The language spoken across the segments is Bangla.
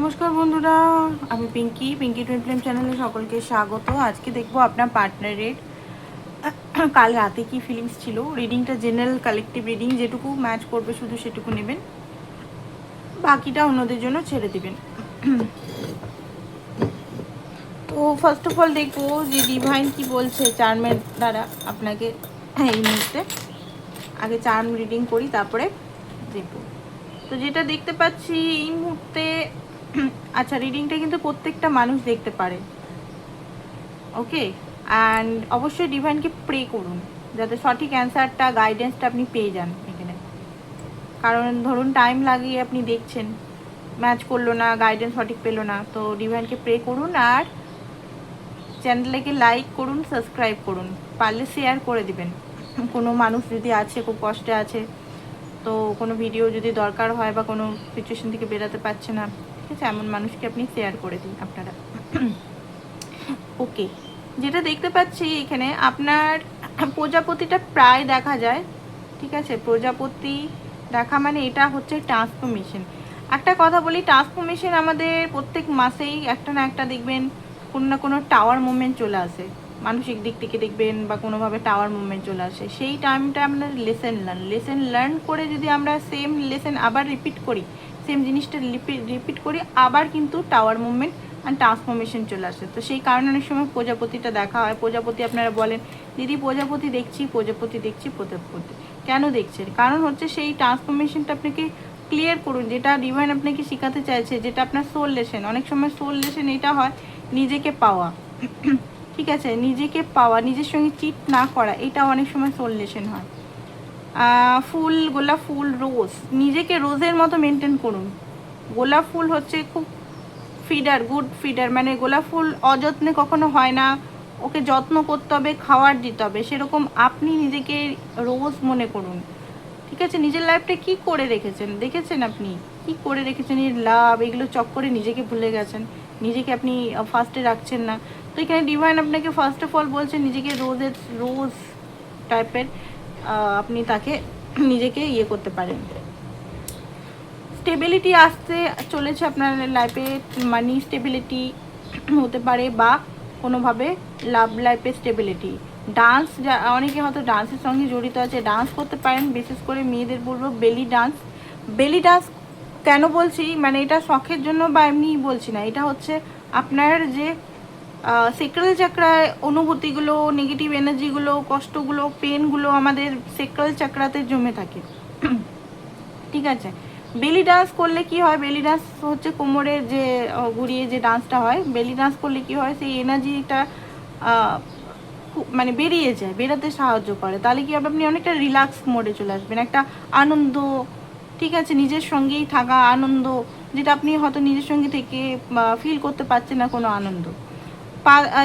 নমস্কার বন্ধুরা, আমি পিঙ্কি টুইন ফ্লেম চ্যানেলে সকলকে স্বাগত। আজকে দেখবো আপনার পার্টনারের কাল রাতে কি ফিলিংস ছিল। রিডিংটা জেনারেল কালেকটিভ রিডিং, যেটুকু ম্যাচ করবে শুধু সেটুকু নেবেন, বাকিটা অন্যদের জন্য ছেড়ে দিবেন। তো ফার্স্ট অফ অল দেখবো যে ডিভাইন কি বলছে চার্মের দ্বারা আপনাকে এই মুহূর্তে। আগে চার্ম রিডিং করি, তারপরে দেখবো। তো যেটা দেখতে পাচ্ছি এই মুহূর্তে, আচ্ছা, রিডিংটা কিন্তু প্রত্যেকটা মানুষ দেখতে পারে, ওকে। অ্যান্ড অবশ্যই ডিভাইনকে প্রে করুন যাতে সঠিক অ্যান্সারটা, গাইডেন্সটা আপনি পেয়ে যান এখানে। কারণ ধরুন টাইম লাগিয়ে আপনি দেখছেন, ম্যাচ করলো না, গাইডেন্স সঠিক পেলো না, তো ডিভাইনকে প্রে করুন। আর চ্যানেলটাকে লাইক করুন, সাবস্ক্রাইব করুন, পারলে শেয়ার করে দিবেন। কোনো মানুষ যদি আছে খুব কষ্টে আছে, তো কোনো ভিডিও যদি দরকার হয় বা কোনো সিচুয়েশন থেকে বেরোতে পারছে না, ঠিক আছে, এমন মানুষকে আপনি শেয়ার করে দিন আপনারা। ওকে, যেটা দেখতে পাচ্ছি এখানে আপনার প্রজাপতিটা প্রায় দেখা যায়, ঠিক আছে। প্রজাপতি দেখা মানে এটা হচ্ছে ট্রান্সফরমেশন। একটা কথা বলি, ট্রান্সফরমেশন আমাদের প্রত্যেক মাসেই একটা না একটা দেখবেন কোনো না কোনো টাওয়ার মুভমেন্ট চলে আসে, মানসিক দিক থেকে দেখবেন বা কোনোভাবে টাওয়ার মুভমেন্ট চলে আসে। সেই টাইমটা আমরা লেসেন লার্ন করে যদি আমরা সেম লেসেন আবার রিপিট করি, সেম জিনিসটা রিপিট করি, আবার কিন্তু টাওয়ার মুভমেন্ট আর ট্রান্সফরমেশন চলে আসে। তো সেই কারণে অনেক সময় প্রজাপতিটা দেখা হয়। প্রজাপতি আপনারা বলেন, দিদি প্রজাপতি দেখছি, প্রজাপতি দেখছি, প্রজাপতি কেন দেখছেন? কারণ হচ্ছে সেই ট্রান্সফরমেশনটা আপনাকে ক্লিয়ার করুন, যেটা ডিভাইন আপনাকে শেখাতে চাইছে, যেটা আপনার সোল লেসেন। অনেক সময় সোল লেসেন এটা হয় নিজেকে পাওয়া, ঠিক আছে, নিজেকে পাওয়া, নিজের সঙ্গে চিট না করা, এটা অনেক সময় সোল লেসেন হয়। ফুল, গোলাপ ফুল, রোজ, নিজেকে রোজের মতো মেনটেন করুন। গোলাপ ফুল হচ্ছে খুব ফিডার, গুড ফিডার, মানে গোলাপ ফুল অযত্নে কখনো হয় না, ওকে যত্ন করতে হবে, খাবার দিতে হবে। সেরকম আপনি নিজেকে রোজ মনে করুন, ঠিক আছে। নিজের লাইফটা কি করে রেখেছেন, দেখেছেন আপনি কি করে রেখেছেন, এই লাভ এগুলো চক্করে নিজেকে ভুলে গেছেন, নিজেকে আপনি ফার্স্টে রাখছেন না। তো এখানে ডিভাইন আপনাকে ফার্স্ট অফ অল বলছে নিজেকে রোজ টাইপের আপনি তাকে নিজেকে ইয়ে করতে পারেন। স্টেবিলিটি আসতে চলেছে আপনার লাইফে, মানি স্টেবিলিটি হতে পারে বা কোনোভাবে লাভ লাইফে স্টেবিলিটি। ডান্স, যা অনেকে হয়তো ডান্সের সঙ্গে জড়িত আছে, ডান্স করতে পারেন। বিশেষ করে মেয়েদের বলবো বেলি ডান্স। বেলি ডান্স কেন বলছি, মানে এটা শখের জন্য বা এমনি বলছি না, এটা হচ্ছে আপনার যে সেক্রাল চাকরায় অনুভূতিগুলো, নেগেটিভ এনার্জিগুলো, কষ্টগুলো, পেনগুলো আমাদের সেক্রাল চাকরাতে জমে থাকে, ঠিক আছে। বেলি ডান্স করলে কি হয়, বেলি ডান্স হচ্ছে কোমরের যে ঘুরিয়ে যে ডান্সটা হয়, বেলি ডান্স করলে কি হয়, সেই এনার্জিটা মানে বেরিয়ে যায়, বেরাতে সাহায্য করে। তাহলে কি হবে, আপনি অনেকটা রিল্যাক্স মোডে চলে আসবেন, একটা আনন্দ, ঠিক আছে, নিজের সঙ্গেই থাকা আনন্দ, যেটা আপনি হয়তো নিজের সঙ্গে থেকে ফিল করতে পারছেন না কোনো আনন্দ।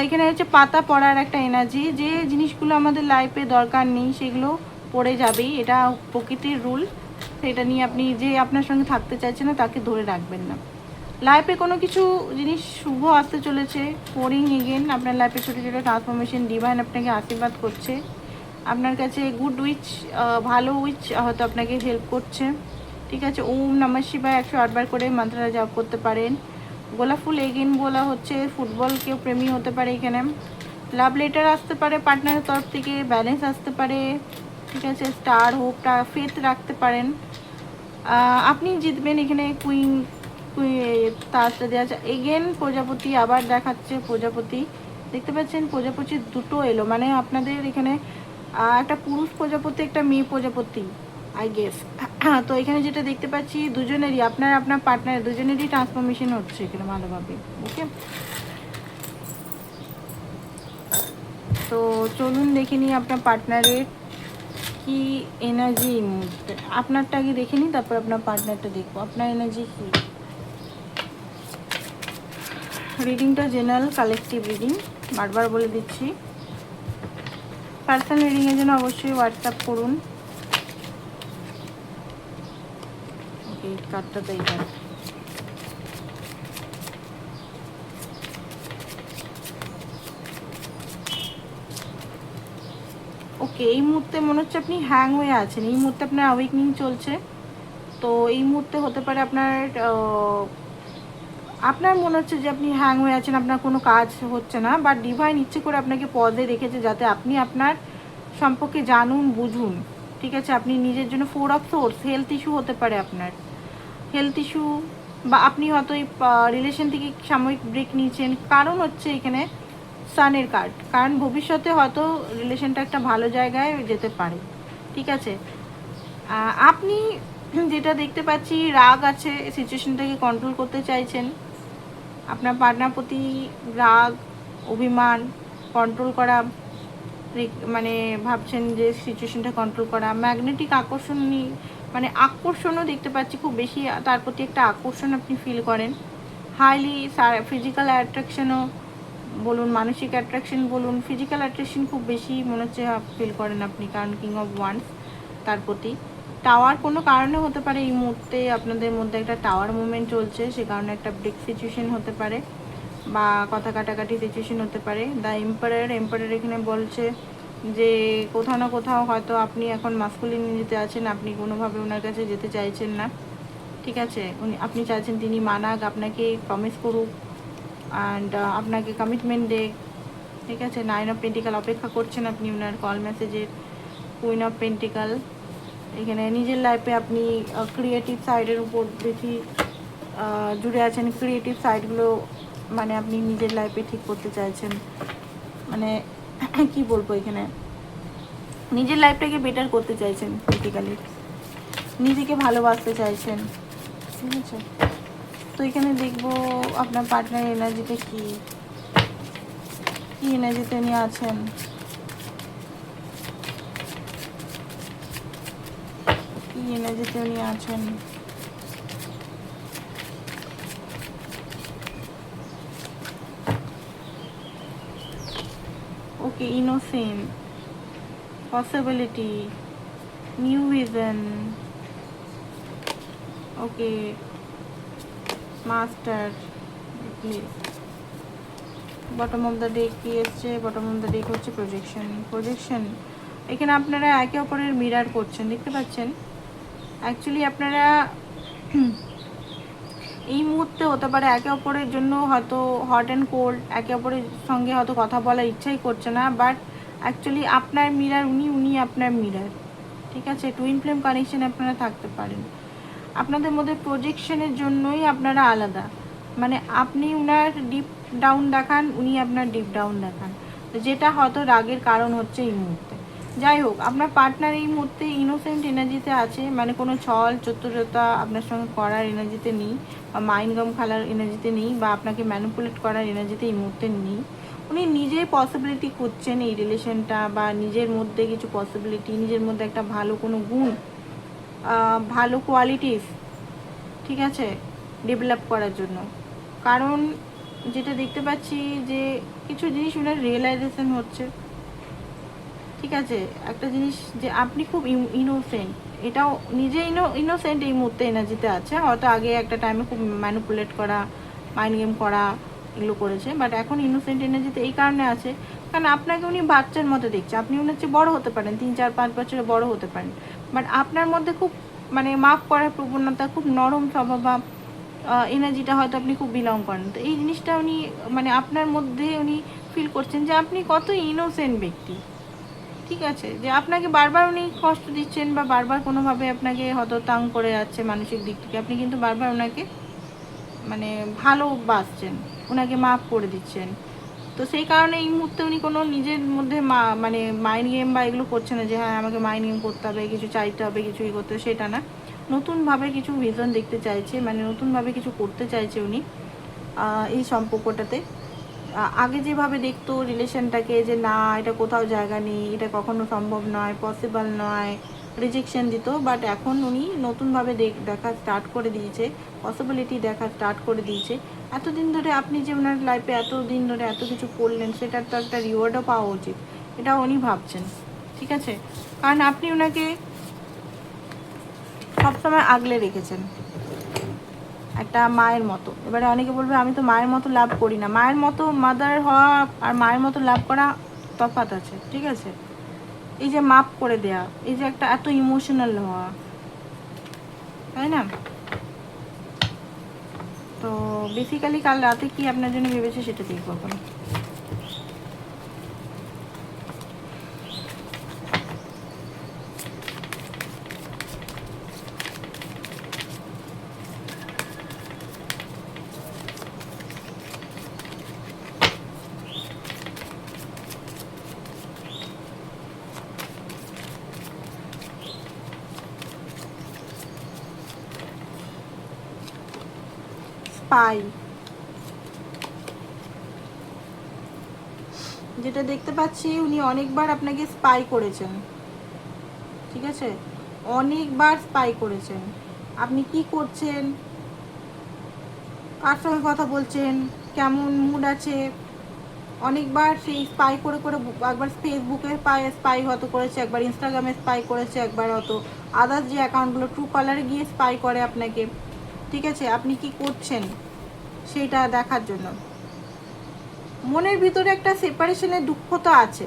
এখানে হচ্ছে পাতা পড়ার একটা এনার্জি, যে জিনিসগুলো আমাদের লাইফে দরকার নেই সেগুলো পড়ে যাবেই, এটা প্রকৃতির রুল। সেটা নিয়ে আপনি যে আপনার সঙ্গে থাকতে চাইছেন না তাকে ধরে রাখবেন না। লাইফে কোনো কিছু জিনিস শুভ আসতে চলেছে, পোরিং এগেন আপনার লাইফে ছোটো ছোটো ট্রান্সফরমেশন। ডিভাইন আপনাকে আশীর্বাদ করছে, আপনার কাছে গুড উইচ, ভালো উইচ হয়তো আপনাকে হেল্প করছে, ঠিক আছে। ওম নমঃ শিবায় 108 বার করে মন্ত্রটা জপ করতে পারেন। গোলাপ ফুল এগেন বলা হচ্ছে, ফুটবল কেউ প্রেমী হতে পারে এখানে। লাভ লেটার আসতে পারে পার্টনারের তরফ থেকে, ব্যালেন্স আসতে পারে, ঠিক আছে। স্টার, হোপটা, ফেথ রাখতে পারেন, আপনি জিতবেন এখানে। কুইন তাজটা দেওয়া আছে এগেন। প্রজাপতি আবার দেখাচ্ছে, প্রজাপতি দেখতে পাচ্ছেন, প্রজাপতি দুটো এলো, মানে আপনাদের এখানে একটা পুরুষ প্রজাপতি, একটা মেয়ে প্রজাপতি, আই গেস। তো এখানে যেটা দেখতে পাচ্ছি দুজনেরই, আপনার পার্টনার দুজনেরই ট্রান্সফরমেশন হচ্ছে এখানে ভালোভাবে, ওকে। তো চলুন দেখে নিই আপনার পার্টনারের কি এনার্জি এই মুহূর্তে। আপনারটা আগে দেখে নিই, তারপর আপনার পার্টনারটা দেখবো আপনার এনার্জি কি। রিডিংটা জেনারেল কালেকটিভ রিডিং, বারবার বলে দিচ্ছি। পার্সোনাল রিডিংয়ের জন্য অবশ্যই হোয়াটসঅ্যাপ করুন। ওকে, কার্ডটা তাই কার্ড। ওকে, এই মুহূর্তে মনে হচ্ছে আপনি হ্যাং হয়ে আছেন, এই মুহূর্তে আপনার অ্যাওয়েকনিং চলছে। তো এই মুহূর্তে হতে পারে আপনার আপনার মনে হচ্ছে যে আপনি হ্যাং হয়ে আছেন, আপনার কোনো কাজ হচ্ছে না, বাট ডিভাইন ইচ্ছে করে আপনাকে পজে রেখেছে যাতে আপনি আপনার সম্পর্কে জানুন, বুঝুন। ঠিক আছে, আপনি নিজের জন্য 4 অফ সোর্স, হেলথ ইস্যু হতে পারে আপনার, হেলথ ইস্যু, বা আপনি হয়তো এই রিলেশন থেকে সাময়িক ব্রেক নিয়েছেন, কারণ হচ্ছে এখানে সানের কার্ড, কারণ ভবিষ্যতে হয়তো রিলেশনটা একটা ভালো জায়গায় যেতে পারে। ঠিক আছে, আপনি যেটা দেখতে পাচ্ছি রাগ আছে, সিচুয়েশনটাকে কন্ট্রোল করতে চাইছেন, আপনার পার্টনার প্রতি রাগ, অভিমান কন্ট্রোল করা, মানে ভাবছেন যে সিচুয়েশনটা কন্ট্রোল করা, ম্যাগনেটিক আকর্ষণ, মানে আকর্ষণও দেখতে পাচ্ছি খুব বেশি, তার প্রতি একটা আকর্ষণ আপনি ফিল করেন, হাইলি ফিজিক্যাল অ্যাট্রাকশনও বলুন, মানসিক অ্যাট্রাকশন বলুন, ফিজিক্যাল অ্যাট্রাকশন খুব বেশি মনে হচ্ছে ফিল করেন আপনি, কারণ কিং অফ ওয়ান্স তার প্রতি। টাওয়ার কোনো কারণে হতে পারে, এই মুহূর্তে আপনাদের মধ্যে একটা টাওয়ার মুভমেন্ট চলছে, সে কারণে একটা ব্রেক সিচুয়েশন হতে পারে বা কথা কাটাকাটি সিচুয়েশন হতে পারে। দ্য এম্পায়ার এখানে বলছে যে কোথাও না কোথাও হয়তো আপনি এখন মাস্কুলিন যেতে আছেন, আপনি কোনোভাবে ওনার কাছে যেতে চাইছেন না। ঠিক আছে, আপনি চাইছেন তিনি মানাক, আপনাকে প্রমিস করুক অ্যান্ড আপনাকে কমিটমেন্ট দেখ। ঠিক আছে, 9 অফ পেন্টিকাল অপেক্ষা করছেন আপনি ওনার কল মেসেজের। কুইন অফ পেন্টিকাল, এখানে নিজের লাইফে আপনি ক্রিয়েটিভ সাইডের উপর বেশি জুড়ে আছেন, ক্রিয়েটিভ সাইডগুলো মানে আপনি নিজের লাইফে ঠিক করতে চাইছেন, মানে কি বলবো, এখানে নিজের লাইফটাকে বেটার করতে চাইছেন, বেসিক্যালি নিজেকে ভালোবাসতে চাইছেন। ঠিক আছে, তো এখানে দেখবো আপনার পার্টনার এনার্জিতে কি এনার্জিতে নিয়ে আছেন। কি এনার্জিতে উনি আছেন, okay, innocent, possibility, new vision, okay, master, please. Bottom of the deck কি এসছে? বটম অফ দ্য ডেক হচ্ছে প্রজেকশন। এখানে আপনারা একে অপরের মিরার করছেন, দেখতে পাচ্ছেন। অ্যাকচুয়ালি আপনারা এই মুহূর্তে হতে পারে একে অপরের জন্য হয়তো হট অ্যান্ড কোল্ড, একে অপরের সঙ্গে হয়তো কথা বলার ইচ্ছাই করছে না, বাট অ্যাকচুয়ালি আপনার মিরার উনি আপনার মিরার। ঠিক আছে, টুইন ফ্লেম কানেকশন আপনারা থাকতে পারেন। আপনাদের মধ্যে প্রজেকশনের জন্যই আপনারা আলাদা, মানে আপনি উনার ডিপ ডাউন দেখান, উনি আপনার ডিপ ডাউন দেখান, যেটা হয়তো রাগের কারণ হচ্ছে এই মুহূর্তে। যাই হোক, আপনার পার্টনার এই মুহূর্তে ইনোসেন্ট এনার্জিতে আছে, মানে কোনো ছল চতুরতা আপনার সঙ্গে করার এনার্জিতে নেই, বা মাইন্ড গেম খেলার এনার্জিতে নেই, বা আপনাকে ম্যানিপুলেট করার এনার্জিতে এই মুহূর্তে নেই। উনি নিজেই পসিবিলিটি খুঁজছেন এই রিলেশনটা, বা নিজের মধ্যে কিছু পসিবিলিটি, নিজের মধ্যে একটা ভালো কোনো গুণ, ভালো কোয়ালিটিস, ঠিক আছে, ডেভেলপ করার জন্য। কারণ যেটা দেখতে পাচ্ছি যে কিছু জিনিস ওনার রিয়েলাইজেশন হচ্ছে। ঠিক আছে, একটা জিনিস যে আপনি খুব ইনোসেন্ট, এটাও নিজে ইনোসেন্ট এই মুহূর্তে এনার্জিতে আছে, হয়তো আগে একটা টাইমে খুব ম্যানিপুলেট করা, মাইন্ড গেম করা এগুলো করেছে, বাট এখন ইনোসেন্ট এনার্জিতে এই কারণে আছে কারণ আপনাকে উনি বাচ্চার মতো দেখছে। আপনি ওনার চেয়ে বড়ো হতে পারেন, 3-4-5 বছরে বড় হতে পারেন, বাট আপনার মধ্যে খুব মানে মাফ করার প্রবণতা, খুব নরম স্বভাব বা এনার্জিটা হয়তো আপনি খুব বিলং করেন। তো এই জিনিসটা উনি মানে আপনার মধ্যে উনি ফিল করছেন যে আপনি কত ইনোসেন্ট ব্যক্তি। ঠিক আছে, যে আপনাকে বারবার উনি কষ্ট দিচ্ছেন বা বারবার কোনোভাবে আপনাকে হয়তো তাং করে যাচ্ছে মানসিক দিক থেকে, আপনি কিন্তু বারবার ওনাকে মানে ভালোবাসছেন, ওনাকে মাফ করে দিচ্ছেন। তো সেই কারণে এই মুহূর্তে উনি কোনো নিজের মধ্যে মানে মাইন্ড গেম বা এগুলো করছে না যে হ্যাঁ আমাকে মাইন্ড গেম করতে হবে, কিছু চাইতে হবে, কিছু ই করতে হবে, সেটা না। নতুনভাবে কিছু ভিজন দেখতে চাইছে, মানে নতুনভাবে কিছু করতে চাইছে উনি এই সম্পর্কটাতে। আগে যেভাবে দেখতো রিলেশনটাকে যে না এটা কোথাও জায়গা নেই, এটা কখনো সম্ভব নয়, পসিবল নয়, রিজেকশন দিত, বাট এখন উনি নতুনভাবে দেখা স্টার্ট করে দিয়েছে, পসিবিলিটি দেখা স্টার্ট করে দিয়েছে। এতদিন ধরে আপনি যে ওনার লাইফে এতদিন ধরে এত কিছু করলেন, সেটার তো একটা রিওয়ার্ডও পাওয়া উচিত, এটা উনি ভাবছেন। ঠিক আছে, কারণ আপনি ওনাকে সবসময় আগলে রেখেছেন একটা মায়ের মতো। এবারে অনেকে বলবে আমি তো মায়ের মতো লাভ করি না, মায়ের মতো মাদার হওয়া আর মায়ের মতো লাভ করা তফাৎ আছে। ঠিক আছে, এই যে মাপ করে দেয়া, এই যে একটা এত ইমোশনাল হওয়া, তাই না? তো তো বেসিক্যালি কাল রাতে কি আপনার জন্য ভেবেছে সেটা দেখবো এখন। স্পাই, যেটা দেখতে পাচ্ছি উনি অনেকবার আপনাকে স্পাই করেছেন, ঠিক আছে, অনেকবার স্পাই করেছেন। আপনি কি করছেন, কার সঙ্গে কথা বলছেন, কেমন মুড আছে, অনেকবার সেই স্পাই করে করে, একবার ফেসবুকে স্পাই হয়তো করেছে, একবার ইনস্টাগ্রামে স্পাই করেছে, একবার হয়তো আদার্স যে অ্যাকাউন্টগুলো ট্রু কলারে গিয়ে স্পাই করে আপনাকে, ঠিক আছে, আপনি কি করছেন সেইটা দেখার জন্য। মনের ভিতরে একটা সেপারেশনের দুঃখ তো আছে।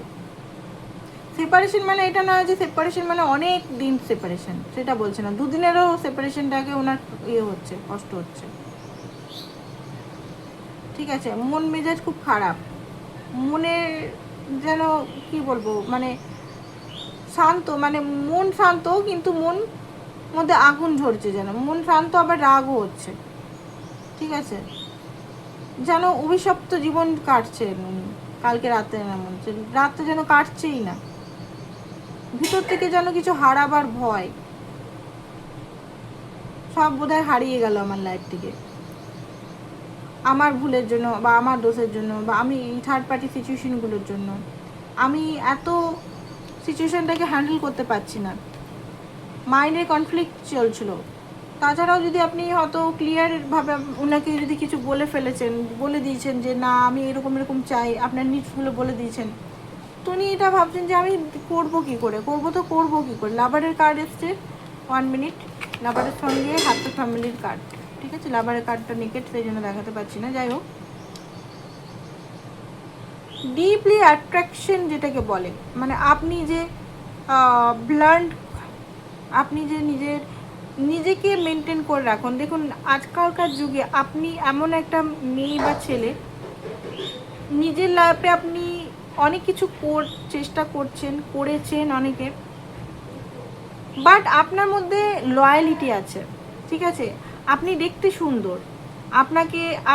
সেপারেশন মানে এটা নয় যে সেপারেশন মানে অনেক দিন সেপারেশন, সেটা বলছে না, দুদিনেরও সেপারেশনটাকে ওনার হচ্ছে, কষ্ট হচ্ছে, ঠিক আছে। মন মেজাজ খুব খারাপ, মনে যেন কি বলবো, মানে শান্ত, মানে মন শান্ত কিন্তু মন মধ্যে আগুন ঝরছে, যেন মন শান্ত আবার রাগও হচ্ছে, ঠিক আছে, যেন অভিশপ্ত জীবন কাটছেন উনি কালকে রাতে, এমন রাতটা যেন কাটছেই না, ভিতর থেকে যেন কিছু হারাবার ভয়, সব বোধহয় হারিয়ে গেল আমার লাইফ থেকে, আমার ভুলের জন্য বা আমার দোষের জন্য বা আমি এই থার্ড পার্টি সিচুয়েশনগুলোর জন্য আমি এত সিচুয়েশনটাকে হ্যান্ডেল করতে পারছি না, মাইন্ডে কনফ্লিক্ট চলছিল। তাছাড়াও যদি আপনি হয়তো ক্লিয়ারভাবে ওনাকে যদি কিছু বলে ফেলেছেন, বলে দিয়েছেন যে না আমি এরকম এরকম চাই, আপনার নিডসগুলো বলে দিয়েছেন, তো উনি এটা ভাবছেন যে আমি করবো কী করে, করবো কী করে। লাভারের কার্ড এসছে, 1 মিনিট, লাভারের সঙ্গে হাতে ফ্যামিলির কার্ড, ঠিক আছে, লাভারের কার্ডটা নেকেট সেই জন্য দেখাতে পারছি না, যাই হোক। ডিপলি অ্যাট্রাকশন যেটাকে বলে, মানে আপনি যে ব্লান্ড, আপনি যে নিজেকে মেনটেন করে রাখুন। দেখুন আজকালকার যুগে আপনি এমন একটা মেয়ে বা ছেলে, নিজের লাইফে আপনি অনেক কিছু চেষ্টা করেছেন অনেকে, বাট আপনার মধ্যে লয়ালিটি আছে, ঠিক আছে, আপনি দেখতে সুন্দর,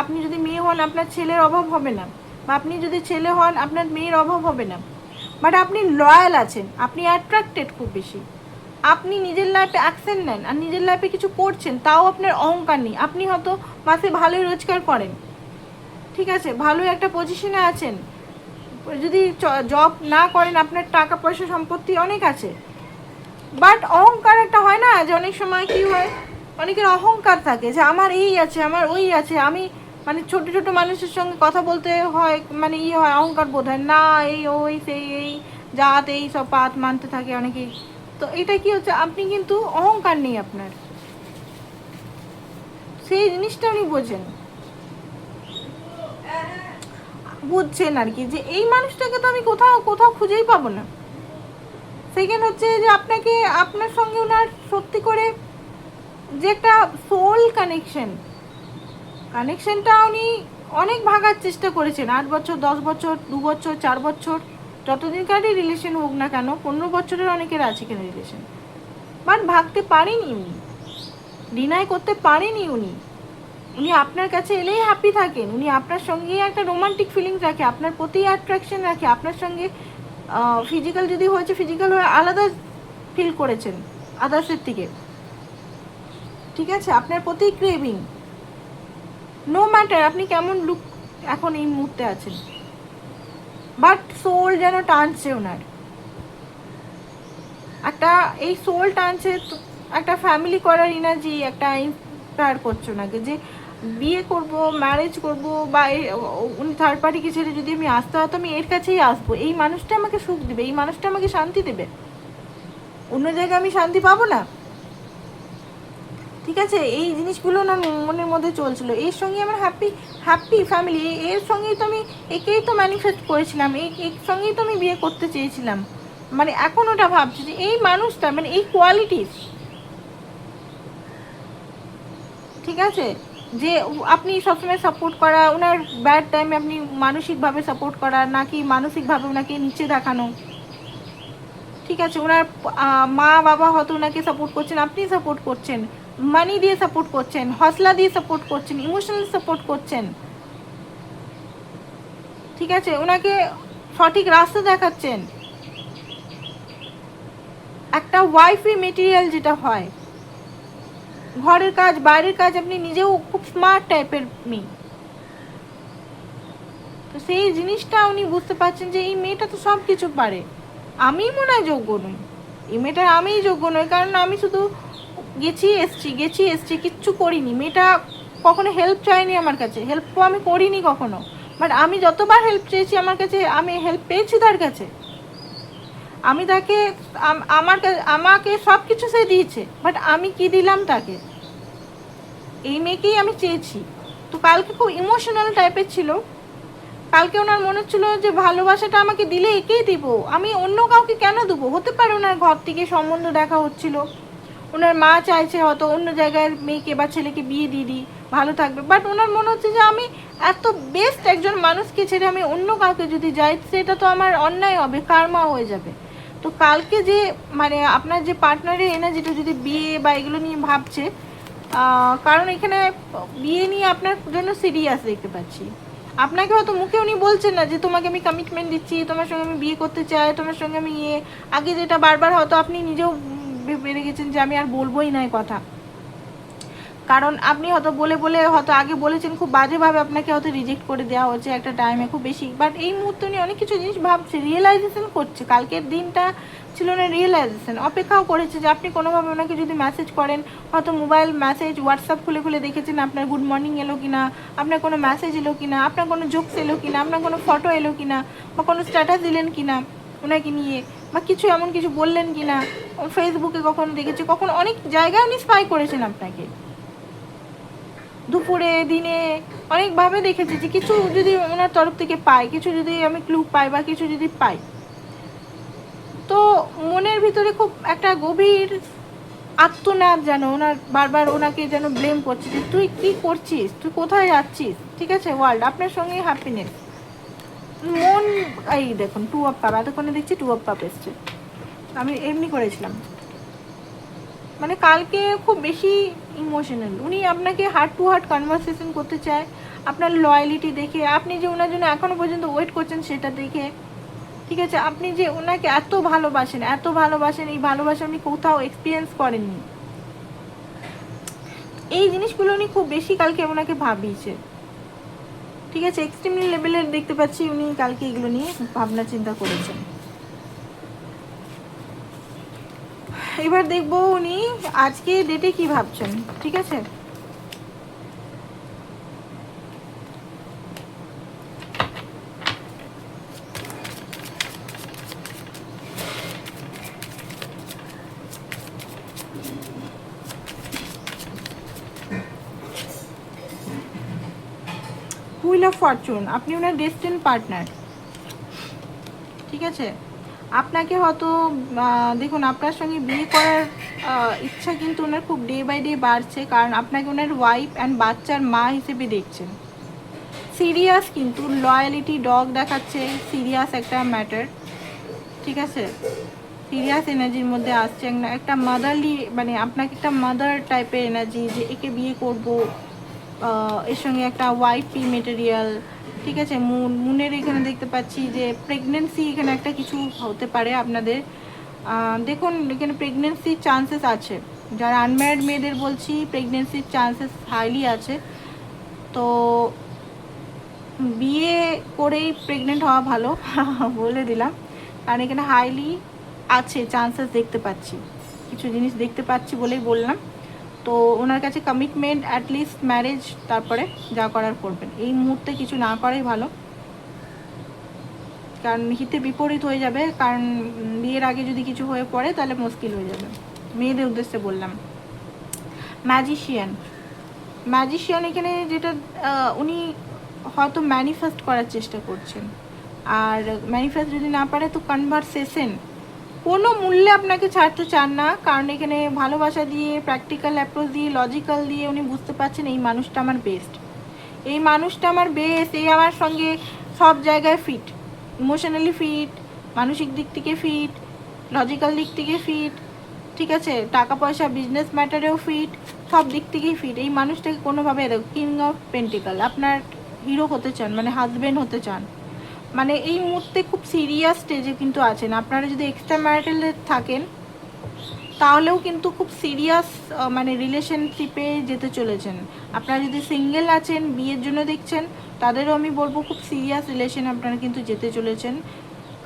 আপনি যদি মেয়ে হন আপনার ছেলের অভাব হবে না, বা আপনি যদি ছেলে হন আপনার মেয়ের অভাব হবে না, বাট আপনি লয়াল আছেন, আপনি অ্যাট্রাক্টেড খুব বেশি, আপনি নিজের লাইফে অ্যাকশন নেন আর নিজের লাইফে কিছু করছেন, তাও আপনার অহংকার নেই, আপনি হয়তো মাসে ভালোই রোজগার করেন, ঠিক আছে, ভালো একটা পজিশনে আছেন, যদি জব না করেন আপনার টাকা পয়সা সম্পত্তি অনেক আছে, বাট অহংকার একটা হয় না, যে অনেক সময় কি হয়, অনেকের অহংকার থাকে যে আমার এই আছে, আমার ওই আছে, আমি মানে ছোট ছোট মানুষের সঙ্গে কথা বলতে হয়, মানে হয় অহংকার বোধ হয় না, এই ওই সেই এই জাত এই সব পাত মানতে থাকে অনেকেই। তো এটা কি হচ্ছে, আপনি কিন্তু অহংকার নেই আপনার, সেই জিনিসটা উনি বুঝছেন আর কি, যে এই মানুষটাকে তো আমি কোথাও কোথাও খুঁজেই পাবো না। সেকেন্ড হচ্ছে যে আপনার সঙ্গে ওনার সত্যি করে যে একটা সোল কানেকশনটা উনি অনেক ভাগার চেষ্টা করেছেন, 8 বছর 10 বছর 2 বছর 4 বছর, যতদিনকারই রিলেশন হোক না কেন, 15 বছরের অনেকের আছে কিনা রিলেশন, বাট ভাগতে পারেনি উনি, ডিনাই করতে পারেনি উনি আপনার কাছে এলেই হ্যাপি থাকেন, উনি আপনার সঙ্গে একটা রোমান্টিক ফিলিংস রাখে, আপনার প্রতি অ্যাট্রাকশন রাখে, আপনার সঙ্গে ফিজিক্যাল যদি হয়েছে ফিজিক্যাল হয়ে আলাদা ফিল করেছেন আদার্সের থেকে, ঠিক আছে, আপনার প্রতি ক্রেভিং, নো ম্যাটার আপনি কেমন লুক এখন এই মুহূর্তে আছেন, বাট সোল যেন টানছে ওনার একটা, এই সোল টানছে, একটা ফ্যামিলি করার এনার্জি একটা ইন্সপায়ার করছে ওনাকে, যে বিয়ে করব, ম্যারেজ করব, বা উনি থার্ড পার্টিকে ছেড়ে যদি আমি আসতে হয় তো আমি এর কাছেই আসবো, এই মানুষটা আমাকে সুখ দেবে, এই মানুষটা আমাকে শান্তি দেবে, অন্য জায়গায় আমি শান্তি পাবো না, ঠিক আছে, এই জিনিসগুলো না মনের মধ্যে চলছিল। এর সঙ্গে আমার হ্যাপি ফ্যামিলি, এর সঙ্গেই তো আমি একেই তো ম্যানিফেস্ট করেছিলাম, এর সঙ্গেই তো আমি বিয়ে করতে চেয়েছিলাম, মানে এখন ওটা ভাবছি যে এই মানুষটা, মানে এই কোয়ালিটিস, ঠিক আছে, যে আপনি সবসময় সাপোর্ট করা, ওনার ব্যাড টাইমে আপনি মানসিকভাবে সাপোর্ট করা, নাকি মানসিকভাবে ওনাকে নিচে দেখানো, ঠিক আছে? ওনার মা বাবা হয়তো ওনাকে সাপোর্ট করছেন, আপনি সাপোর্ট করছেন, মানি দিয়ে সাপোর্ট করছেন, হসলা দিয়ে সাপোর্ট করছেন, ইমোশনাল সাপোর্ট করছেন, ঠিক আছে? ওনাকে সঠিক রাস্তা দেখাচ্ছেন। একটা ওয়াইফই মেটেরিয়াল যেটা হয়, ঘরের কাজ বাইরের কাজ, আপনি নিজেও খুব স্মার্ট টাইপের মেয়ে, তো সেই জিনিসটা উনি বুঝতে পারছেন যে এই মেয়েটা তো সব কিছু পারে, আমি মনে হয় যোগ্য নই, এই মেয়েটার আমিই যোগ্য নই, কারণ আমি শুধু গেছি এসছি কিচ্ছু করিনি। মেয়েটা কখনো হেল্প চাইনি আমার কাছে, হেল্প আমি করিনি কখনো, বাট আমি যতবার হেল্প চেয়েছি আমার কাছে, আমি হেল্প পেয়েছি তার কাছে। আমি তাকে আমাকে সব কিছু সে দিয়েছে, বাট আমি কি দিলাম তাকে? এই মেয়েকেই আমি চেয়েছি। তো কালকে খুব ইমোশনাল টাইপের ছিল, কালকে ওনার মনে হচ্ছিল যে ভালোবাসাটা আমাকে দিলে একেই দিব, আমি অন্য কাউকে কেন দেবো? হতে পারে ওনার ঘর থেকে সম্বন্ধ দেখা হচ্ছিল, ওনার মা চাইছে হয়তো অন্য জায়গায় মেয়েকে বা ছেলেকে বিয়ে দিয়ে দিই, ভালো থাকবে, বাট ওনার মনে হচ্ছে যে আমি এত বেস্ট একজন মানুষকে ছেড়ে আমি অন্য কাউকে যদি যাই, সেটা তো আমার অন্যায় হবে, কার্মা হয়ে যাবে। তো কালকে যে মানে আপনার যে পার্টনারের এনার্জিটা যদি বিয়ে বা এগুলো নিয়ে ভাবছে, কারণ এখানে বিয়ে নিয়ে আপনার জন্য সিরিয়াস দেখতে পাচ্ছি। আপনাকে হয়তো মুখে উনি বলছেন না যে তোমাকে আমি কমিটমেন্ট দিচ্ছি, তোমার সঙ্গে আমি বিয়ে করতে চাই, তোমার সঙ্গে আমি আগে যেটা বারবার হয়তো আপনি নিজেও বেড়ে গেছেন যে আমি আর বলবোই না এই কথা, কারণ আপনি হয়তো বলে বলে হয়তো আগে বলেছেন খুব বাজেভাবে, আপনাকে হয়তো রিজেক্ট করে দেওয়া হচ্ছে একটা টাইমে খুব বেশি, বাট এই মুহূর্তে উনি অনেক কিছু জিনিস ভাবছে, রিয়েলাইজেশন করছে। কালকের দিনটা ছিল না রিয়েলাইজেশন, অপেক্ষাও করেছে যে আপনি কোনোভাবে ওনাকে যদি মেসেজ করেন, হয়তো মোবাইল মেসেজ হোয়াটসঅ্যাপ খুলে খুলে দেখেছেন আপনার গুড মর্নিং এলো কিনা, আপনার কোনো মেসেজ এলো কিনা, আপনার কোনো জোকস এলো কিনা, আপনার কোনো ফটো এলো কিনা, বা কোনো স্ট্যাটাস দিলেন কিনা ওনাকে নিয়ে, বা কিছু এমন কিছু বললেন কিনা, ফেসবুকে কখনো দেখেছি, কখনো অনেক জায়গায় উনি স্পাই করেছেন আপনাকে, দুপুরে দিনে অনেকভাবে দেখেছি যে কিছু যদি ওনার তরফ থেকে পাই, কিছু যদি আমি ক্লু পাই বা কিছু যদি পাই, তো মনের ভিতরে খুব একটা গভীর আত্মনাদ, যেন ওনার বারবার ওনাকে যেন ব্লেম করছে যে তুই কি করছিস, তুই কোথায় যাচ্ছিস, ঠিক আছে? ওয়ার্ল্ড আপনার সঙ্গে হ্যাপিনেস, মন, এই দেখুন টু অফ কাপ, এতক্ষণে দেখছি টু অফ কাপ এসছে, আমি এমনি করেছিলাম। মানে কালকে খুব বেশি ইমোশনাল, উনি আপনাকে হার্ট টু হার্ট কনভারসেশন করতে চায়, আপনার লয়ালিটি দেখে, আপনি যে ওনার জন্য এখনও পর্যন্ত ওয়েট করছেন সেটা দেখে, ঠিক আছে? আপনি যে ওনাকে এত ভালোবাসেন, এই ভালোবাসা উনি কোথাও এক্সপিরিয়েন্স করেননি, এই জিনিসগুলো উনি খুব বেশি কালকে ওনাকে ভাবিয়েছে, ঠিক আছে? এক্সট্রিমলি লেভেলের দেখতে পাচ্ছি উনি কালকে এগুলো নিয়ে ভাবনা চিন্তা করেছেন। এবার দেখবো উনি আজকে ডেটে কি ভাবছেন, ঠিক আছে? হুইল অফ ফরচুন, আপনি ওনার ডেস্টিন পার্টনার, ঠিক আছে? আপনাকে হয়তো দেখুন আপনার সঙ্গে বিয়ে করার ইচ্ছা কিন্তু ওনার খুব ডে বাই ডে বাড়ছে, কারণ আপনাকে ওনার ওয়াইফ অ্যান্ড বাচ্চার মা হিসেবে দেখছেন। সিরিয়াস কিন্তু লয়ালিটি ডগ দেখাচ্ছে, সিরিয়াস একটা ম্যাটার, ঠিক আছে? সিরিয়াস এনার্জির মধ্যে আসছে একটা মাদারলি, মানে আপনাকে একটা মাদার টাইপের এনার্জি, যে একে বিয়ে করব, এর সঙ্গে একটা ওয়াইফি মেটেরিয়াল, ঠিক আছে? মুনের এখানে দেখতে পাচ্ছি যে প্রেগনেন্সি, এখানে একটা কিছু হতে পারে আপনাদের, দেখুন এখানে প্রেগনেন্সির চান্সেস আছে, যারা আনম্যারিড মেয়েদের বলছি প্রেগনেন্সির চান্সেস হাইলি আছে, তো বিয়ে করেই প্রেগনেন্ট হওয়া ভালো বলে দিলাম, কারণ এখানে হাইলি আছে চান্সেস দেখতে পাচ্ছি, কিছু জিনিস দেখতে পাচ্ছি বলেই বললাম। তো ওনার কাছে কমিটমেন্ট, অ্যাটলিস্ট ম্যারেজ, তারপরে যা করার করবেন, এই মুহূর্তে কিছু না করাই ভালো, কারণ হিতে বিপরীত হয়ে যাবে, কারণ বিয়ের আগে যদি কিছু হয়ে পড়ে তাহলে মুশকিল হয়ে যাবে, মেয়েদের উদ্দেশ্যে বললাম। ম্যাজিশিয়ান এখানে যেটা উনি হয়তো ম্যানিফেস্ট করার চেষ্টা করছেন, আর ম্যানিফেস্ট যদি না পারে তো কনভারসেশন, কোনো মূল্যে আপনাকে ছাড়তে চান না, কারণ এখানে ভালোবাসা দিয়ে, প্র্যাকটিক্যাল অ্যাপ্রোচ দিয়ে, লজিক্যাল দিয়ে উনি বুঝতে পারছেন এই মানুষটা আমার বেস্ট, এই মানুষটা আমার বেস্ট, এই আমার সঙ্গে সব জায়গায় ফিট, ইমোশনালি ফিট, মানসিক দিক থেকে ফিট, লজিক্যাল দিক থেকে ফিট, ঠিক আছে, টাকা পয়সা বিজনেস ম্যাটারেও ফিট, সব দিক থেকেই ফিট। এই মানুষটাকে কোনোভাবে দেখো, কিং অফ পেন্টিকাল, আপনার হিরো হতে চান, মানে হাজব্যান্ড হতে চান, মানে এই মুহূর্তে খুব সিরিয়াস স্টেজে কিন্তু আছেন। আপনারা যদি এক্সট্রা ম্যারিটালে থাকেন তাহলেও কিন্তু খুব সিরিয়াস মানে রিলেশনশিপে যেতে চলেছেন। আপনারা যদি সিঙ্গেল আছেন, বিয়ের জন্য দেখছেন, তাদেরও আমি বলবো খুব সিরিয়াস রিলেশন আপনারা কিন্তু যেতে চলেছেন,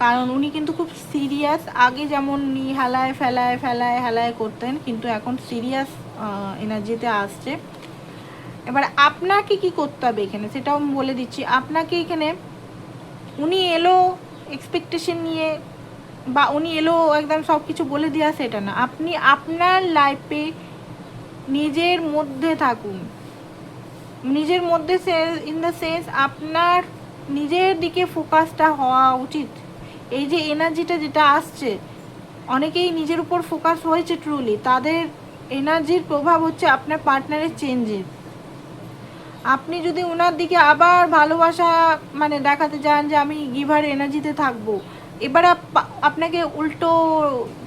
কারণ উনি কিন্তু খুব সিরিয়াস। আগে যেমন উনি হেলায় ফেলায় ফেলায় হেলায় করতেন, কিন্তু এখন সিরিয়াস এনার্জিতে আসছে। এবার আপনাকে কি করতে হবে এখানে সেটাও আমি বলে দিচ্ছি। আপনাকে এখানে উনি এলো এক্সপেকটেশন নিয়ে, বা উনি এলো একদম সব কিছু বলে দেওয়া, সেটা না। আপনি আপনার লাইফে নিজের মধ্যে থাকুন, নিজের মধ্যে ইন দ্য সেন্স আপনার নিজের দিকে ফোকাসটা হওয়া উচিত। এই যে এনার্জিটা যেটা আসছে, অনেকেই নিজের উপর ফোকাস হয়েছে ট্রুলি, তাদের এনার্জির প্রভাব হচ্ছে আপনার পার্টনারের চেঞ্জেস। আপনি যদি ওনার দিকে আবার ভালোবাসা মানে দেখাতে যান যে আমি গিভার এনার্জিতে থাকবো, এবার আপনাকে উল্টো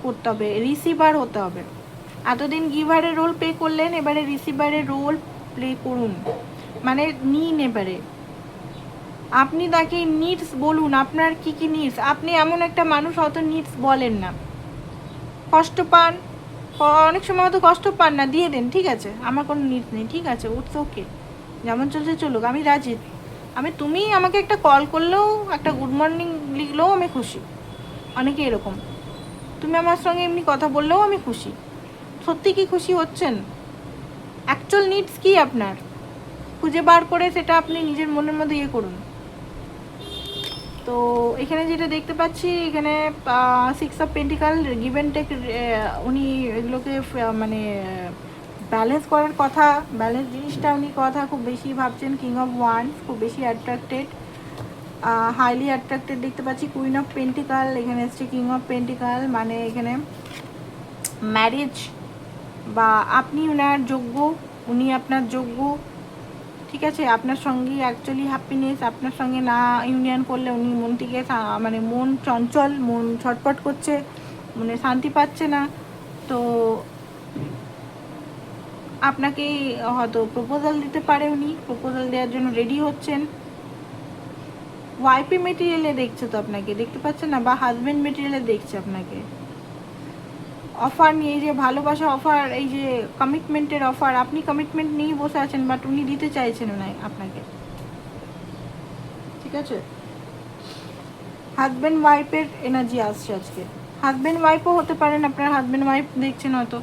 করতে হবে, রিসিভার হতে হবে। এতদিন গিভারের রোল প্লে করলেন, এবারে রিসিভারের রোল প্লে করুন, মানে নিন। এবারে আপনি তাকে নিডস বলুন, আপনার কি কি নিডস। আপনি এমন একটা মানুষ হয়তো নিডস বলেন না, কষ্ট পান, অনেক সময় হয়তো কষ্ট পান না, দিয়ে দেন, ঠিক আছে, আমার কোনো নিডস নেই, ঠিক আছে, ইটস ওকে, যেমন চলছে চলুক, আমি রাজি। তুমি আমাকে একটা কল করলেও, একটা গুড মর্নিং লিখলেও আমি খুশি। অনেকে এরকম, তুমি আমার সঙ্গে এমনি কথা বললেও আমি খুশি। সত্যি কি খুশি হচ্ছেন? অ্যাকচুয়াল নিডস কি আপনার, খুঁজে বার করে সেটা আপনি নিজের মনের মধ্যে ইয়ে করুন। তো এখানে যেটা দেখতে পাচ্ছি, এখানে 6 of pentacles, give and take, উনি এগুলোকে মানে ব্যালেন্স করার কথা, ব্যালেন্স জিনিসটা উনি কথা খুব বেশি ভাবছেন। কিং অফ ওয়ান্স, খুব বেশি অ্যাট্রাক্টেড, হাইলি অ্যাট্রাক্টেড দেখতে পাচ্ছি। কুইন অফ পেন্টিকাল, এখানে এসছে কিং অফ পেন্টিকাল, মানে এখানে ম্যারেজ, বা আপনি ওনার যোগ্য, উনি আপনার যোগ্য, ঠিক আছে, আপনার সঙ্গে অ্যাকচুয়ালি হ্যাপিনেস, আপনার সঙ্গে না ইউনিয়ন করলে উনি মন থেকে মানে মন চঞ্চল, মন ছটপট করছে, মনে শান্তি পাচ্ছে না। তো আপনাকে হয়তো প্রপোজাল দিতে পারে, উনি প্রপোজাল দেওয়ার জন্য রেডি হচ্ছেন। ওয়াইফি মেটেরিয়ালে দেখছে তো আপনাকে, দেখতে পাচ্ছেন না, বা হাজব্যান্ড মেটেরিয়ালে দেখছে আপনাকে। অফার নিয়ে, এই যে ভালোবাসা অফার, এই যে কমিটমেন্টের অফার, আপনি কমিটমেন্ট নিয়েই বসে আছেন, বাট উনি দিতে চাইছেন না আপনাকে, ঠিক আছে। হাজব্যান্ড ওয়াইফের এনার্জি আসছে আজকে, হাজব্যান্ড ওয়াইফও হতে পারেন, আপনার হাজব্যান্ড ওয়াইফ দেখছেন হয়তো,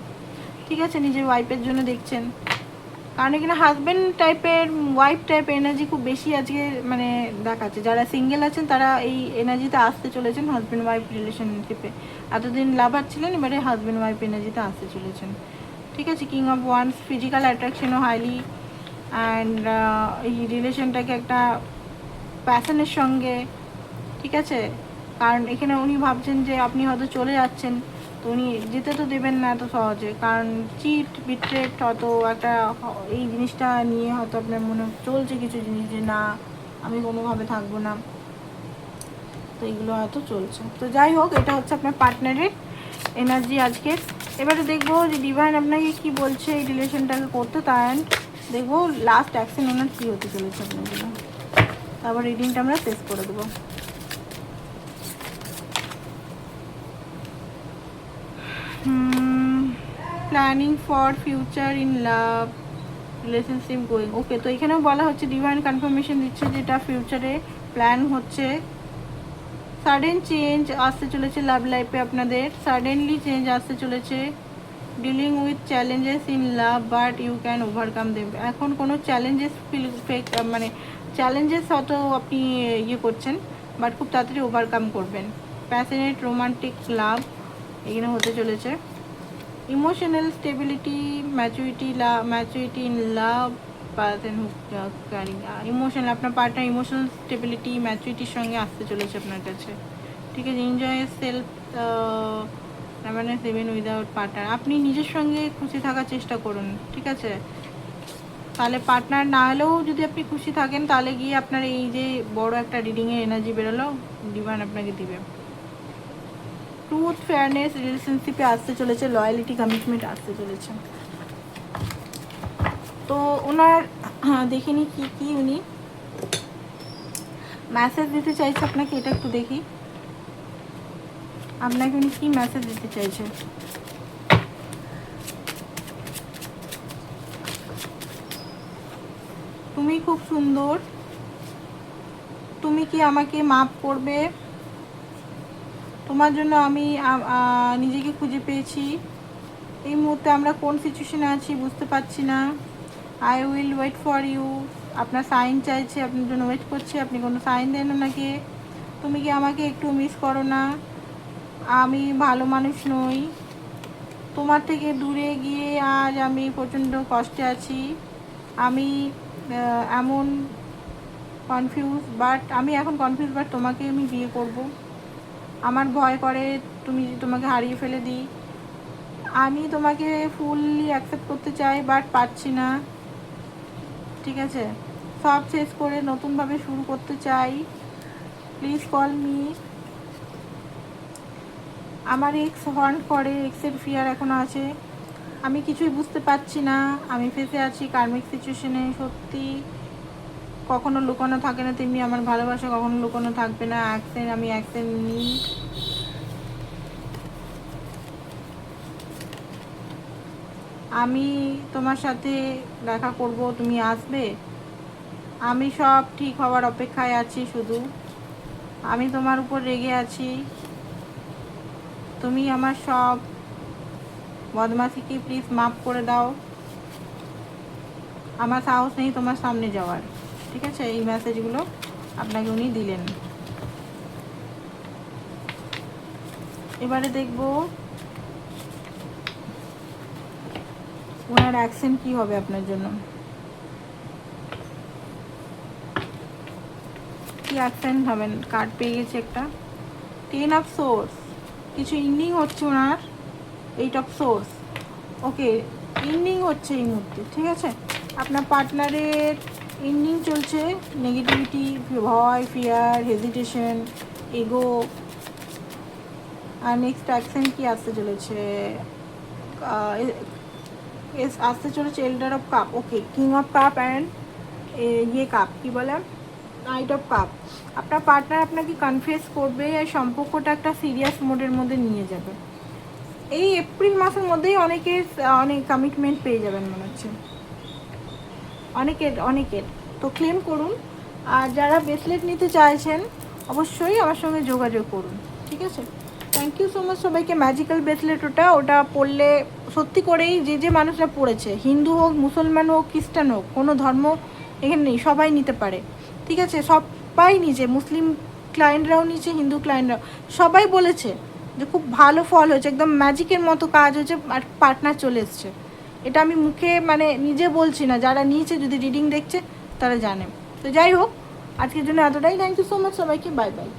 ঠিক আছে, নিজের ওয়াইফের জন্য দেখছেন, কারণ এখানে হাজব্যান্ড টাইপের, ওয়াইফ টাইপের এনার্জি খুব বেশি আজকে মানে দেখাচ্ছে। যারা সিঙ্গেল আছেন তারা এই এনার্জিতে আসতে চলেছেন, হাজব্যান্ড ওয়াইফ রিলেশনশিপে। এতদিন লাভার ছিলেন, এবারে হাজব্যান্ড ওয়াইফ এনার্জিতে আসতে চলেছেন, ঠিক আছে। কিং অফ ওয়ান্স, ফিজিক্যাল অ্যাট্রাকশনও হাইলি, অ্যান্ড এই রিলেশনটাকে একটা প্যাশনের সঙ্গে, ঠিক আছে, কারণ এখানে উনি ভাবছেন যে আপনি হয়তো চলে যাচ্ছেন, তো উনি যেতে তো দেবেন না এত সহজে, কারণ চিট বিট্রেট হয়তো একটা এই জিনিসটা নিয়ে হয়তো আপনার মনে চলছে কিছু জিনিস, যে না আমি কোনোভাবে থাকবো না, তো এগুলো হয়তো চলছে। তো যাই হোক, এটা হচ্ছে আপনার পার্টনারের এনার্জি আজকে। এবারে দেখবো যে ডিভাইন আপনাকে কি বলছে এই রিলেশনটাকে করতে, তাই দেখবো লাস্ট অ্যাকশন ওনার কী হতে চলেছে আপনাগুলো, তারপর রিডিংটা আমরা শেষ করে দেবো। Planning for future in love, relationship going, okay. তো এখানেও বলা হচ্ছে, ডিভাইন কনফার্মেশন দিচ্ছে যেটা ফিউচারে প্ল্যান হচ্ছে, সাডেন চেঞ্জ আসতে চলেছে লাভ লাইফে আপনাদের, সাডেনলি চেঞ্জ আসতে চলেছে। Dealing with challenges in love but you can overcome them, এখন কোনো চ্যালেঞ্জেস মানে চ্যালেঞ্জেস হয়তো আপনি ইয়ে করছেন, বাট খুব তাড়াতাড়ি ওভারকাম করবেন। প্যাশনেট রোমান্টিক লাভ এখানে হতে চলেছে। Emotional stability, maturity in love, person who carrying emotional, আপনার পার্টনার ইমোশনাল স্টেবিলিটি ম্যাচুরিটির সঙ্গে আসতে চলেছে আপনার কাছে, ঠিক আছে, এনজয় সেলফ মানে সেভেন উইদাউট পার্টনার। আপনি নিজের সঙ্গে খুশি থাকার চেষ্টা করুন, ঠিক আছে? তাহলে পার্টনার না হলেও যদি আপনি খুশি থাকেন, তাহলে গিয়ে আপনার এই যে বড় একটা রিডিংয়ের এনার্জি বেরোলো, ডিভাইন আপনাকে দিবে। ট্রুথ, ফেয়ারনেস রিলেশনশিপে আসতে চলেছে, লয়ালিটি, কমিটমেন্ট আসতে চলেছে। তো ওনার দেখিনি কি কি উনি মেসেজ দিতে চাইছে আপনাকে, এটা একটু দেখি আপনাকে উনি কি মেসেজ দিতে চাইছে। তুমি খুব সুন্দর, তুমি কি আমাকে মাফ করবে? তোমার জন্য আমি নিজেকে খুঁজে পেয়েছি। এই মুহূর্তে আমরা কোন সিচুয়েশনে আছি বুঝতে পারছি না। I will wait for you. আপনার সাইন চাইছে, আপনার জন্য ওয়েট করছে, আপনি কোনো সাইন দেন ওনাকে। তুমি কি আমাকে একটু মিস করো না? আমি ভালো মানুষ নই, তোমার থেকে দূরে গিয়ে আজ আমি প্রচণ্ড কষ্টে আছি। আমি এমন কনফিউজ, বাট আমি এখন কনফিউজ, বাট তোমাকে আমি বিয়ে করব। আমার ভয় করে তোমাকে হারিয়ে ফেলে দিই। আমি তোমাকে ফুললি অ্যাকসেপ্ট করতে চাই, বাট পারছি না, ঠিক আছে? সব শেষ করে নতুনভাবে শুরু করতে চাই, প্লিজ কল মি। আমার এক্স হর্ন করে, এক্সের ফিয়ার এখনও আছে, আমি কিছুই বুঝতে পারছি না, আমি ফেসে আছি কার্মিক সিচুয়েশনে। সত্যি কখনো লুকানো থাকে না, তেমনি আমার ভালোবাসা কখনো লুকানো থাকবে না। আমি অ্যাকশন নিই। আমি তোমার সাথে দেখা করব, তুমি আসবে? আমি সব ঠিক হওয়ার অপেক্ষায় আছি, শুধু আমি তোমার উপর রেগে আছি। তুমি আমার সব বদমাশিকে প্লিজ মাফ করে দাও। আমার সাহস নেই তোমার সামনে যাওয়ার, ঠিক আছে? এই মেসেজগুলো আপনাকে উনি দিলেন। এবারে দেখব ওনার অ্যাকশন কি হবে আপনার জন্য, কি অ্যাকশন হবেন। কার্ড পেয়ে গেছে একটা, 10 অফ সোর্স। কিছু ইন্ডিং হচ্ছে ওনার, 8 অফ সোর্স। ওকে, ইন্ডিং হচ্ছে এই মুহূর্তে, ঠিক আছে? আপনার পার্টনারের ইন্ডিং চলছে, নেগেটিভিটি, ভয়, ফিয়ার, হেজিটেশন, এগো। আর নেক্সট অ্যাকশন কি আসতে চলেছে? আসতে চলেছে এল্ডার of cup. Okay, king of cup and cup কি বলে, নাইট অফ কাপ। আপনার পার্টনার আপনাকে কনফেস করবে, এই সম্পর্কটা একটা সিরিয়াস মোডের মধ্যে নিয়ে যাবে। এই এপ্রিল মাসের মধ্যেই অনেক কমিটমেন্ট পেয়ে যাবেন মনে হচ্ছে, অনেকের। তো ক্লেম করুন। আর যারা ব্রেসলেট নিতে চাইছেন অবশ্যই আমার সঙ্গে যোগাযোগ করুন, ঠিক আছে? থ্যাংক ইউ সো মাচ সবাইকে। ম্যাজিক্যাল ব্রেসলেট, ওটা পরলে সত্যি করেই যে মানুষরা পড়েছে, হিন্দু হোক, মুসলমান হোক, খ্রিস্টান হোক, কোনো ধর্ম এখানে নেই, সবাই নিতে পারে, ঠিক আছে? সবাই নিচে, মুসলিম ক্লায়েন্টরাও নিচে, হিন্দু ক্লায়েন্টরাও, সবাই বলেছে যে খুব ভালো ফল হয়েছে, একদম ম্যাজিকের মতো কাজ হয়েছে, আর পার্টনার চলে এসছে। এটা আমি মুখে মানে নিজে বলছি না, যারা নিয়েছে যদি রিডিং দেখছে তারা জানে। তো যাই হোক, আজকের জন্য এতটাই। থ্যাংক ইউ সো মাচ সবাইকে, বাই বাই।